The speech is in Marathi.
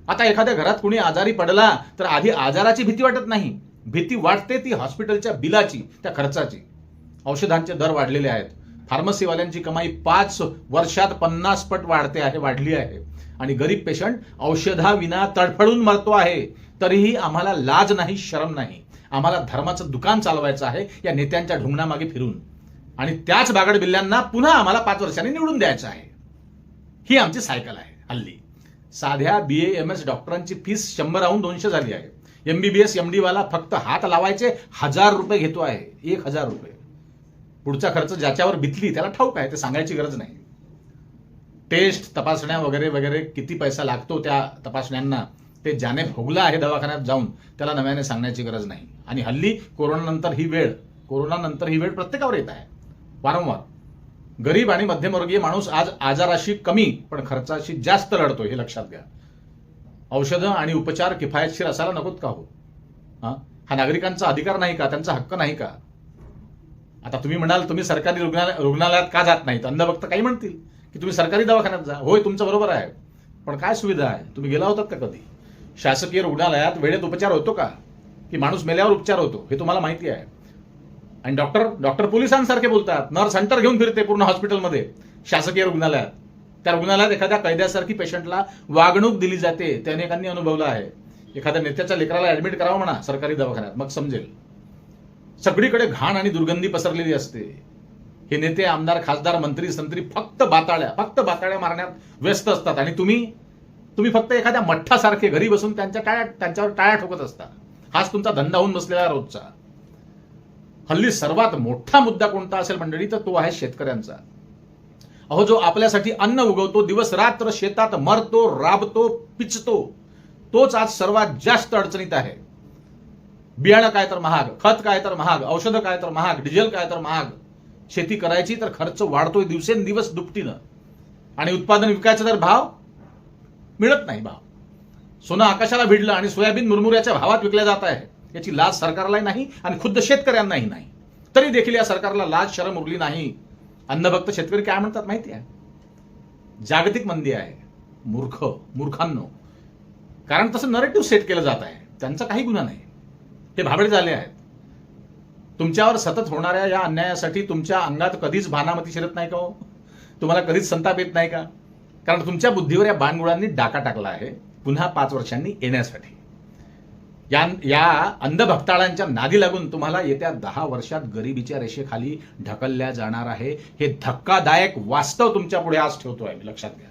आता एखाद्या घरात कुणी आजारी पडला तर आधी आजाराची भीती वाटत नाही, भीती वाटते ती हॉस्पिटलच्या बिलाची, त्या खर्चाची. औषधांचे दर वाढलेले आहेत. फार्मसीवाल्यांची कमाई 5 वर्षात 50 पट वाढली आहे. आणि गरीब पेशंट औषधाविना तडफडून मरतो आहे. तरीही आम्हाला लाज नाही, शरम नाही. आम्हाला धर्माचं दुकान चालवायचं आहे या नेत्यांच्या ढुंगणामागे फिरून. आणि त्याच बागड बिल्ल्यांना पुन्हा आम्हाला 5 वर्षांनी निवडून द्यायचं आहे. ही आमची सायकल आहे हल्ली. साध्या BAMS डॉक्टरांची फीस 100 200 झाली आहे. MBBS MD वाला फक्त हात लावायचे 1000 रुपये घेतो आहे. 1000 रुपये. पुढचा खर्च ज्याच्यावर बितली त्याला ठाऊक आहे, ते सांगायची गरज नाही. टेस्ट, तपासण्या वगैरे वगैरे किती पैसा लागतो त्या तपासण्यांना ते ज्याने भोगला आहे दवाखान्यात जाऊन त्याला नव्याने सांगण्याची गरज नाही. आणि हल्ली कोरोनानंतर ही वेळ प्रत्येकावर येत आहे वारंवार. गरीब आणि मध्यमवर्गीय माणूस आज आजाराशी कमी पण खर्चाशी जास्त लढतो, हे लक्षात घ्या. औषधं आणि उपचार किफायतशीर असायला नकोत का हो? हा नागरिकांचा अधिकार नाही का? त्यांचा हक्क नाही का? आता तुम्ही म्हणाल तुम्ही सरकारी रुग्णालयात का जात नाहीत? अंधभक्त काही म्हणतील की तुम्ही सरकारी दवाखान्यात जा. होय, तुमचं बरोबर आहे, पण काय सुविधा आहे? तुम्ही गेला होतात का कधी? शासकीय रुग्णालयात वेळेत उपचार होतो का? की माणूस मेल्यावर उपचार होतो हे तुम्हाला माहिती आहे. आणि डॉक्टर पोलिसांसारखे बोलतात. नर्स हंटर घेऊन फिरते पूर्ण हॉस्पिटलमध्ये शासकीय रुग्णालयात. त्या रुग्णालयात एखाद्या कैद्यासारखी पेशंटला वागणूक दिली जाते, ते अनेकांनी अनुभवलं आहे. एखाद्या नेत्याच्या लेकराला ऍडमिट करावं म्हणा सरकारी दवाखान्यात, मग समजेल. सगळीकडे घाण आणि दुर्गंधी पसरलेली असते. हे नेते, आमदार, खासदार, मंत्री, संत्री फक्त बाताळ्या मारण्यात व्यस्त असतात. आणि तुम्ही फक्त एखाद्या मठ्ठासारखे घरी बसून त्यांच्यावर टाळ्या ठोकत असता. हाच तुमचा धंदा होऊन बसलेला रोजचा. हल्ली सर्वात मोठा मुद्दा कोणता असेल मंडळी, तर तो आहे शेतकऱ्यांचा. अहो, जो आपल्यासाठी अन्न उगवतो, दिवस रात्र शेतात मरतो, राबतो, पिचतो, तोच आज सर्वात जास्त अडचणीत आहे. बियाणं काय तर महाग, खत काय तर महाग, औषधं काय तर महाग, डिझेल काय तर महाग. शेती करायची तर खर्च वाढतोय दिवसेंदिवस दुपटीनं. आणि उत्पादन विकायचा तर भाव मिळत नाही. सोनं आकाशाला भिडलं आणि सोयाबीन मुरमुऱ्याच्या भावात विकल्या जात आहे. याची लाज सरकारलाही नाही आणि खुद्द शेतकऱ्यांनाही नाही. तरी देखील या सरकारला लाज शरम उरली नाही. अन्नभक्त शेतकरी काय म्हणतात माहिती आहे? जागतिक मंदी आहे. मूर्खांनो. कारण तसं नरेटिव्ह सेट केलं जात आहे. त्यांचा काही गुन्हा नाही. ते भाबडे झाले आहेत. तुमच्यावर सतत होणाऱ्या या अन्यायासाठी तुमच्या अंगात कधीच भानामती शिरत नाही का हो? तुम्हाला कधीच संताप येत नाही का? कारण तुमच्या बुद्धीवर या बाणगुळांनी डाका टाकला आहे पुन्हा 5 वर्षांनी येण्यासाठी. या अंधभक्ताळांच्या नादी लागून तुम्हाला येत्या 10 वर्षात गरिबीच्या रेषेखाली ढकलल्या जाणार आहे. हे धक्कादायक वास्तव तुमच्या पुढे आज ठेवतोय, लक्षात घ्या.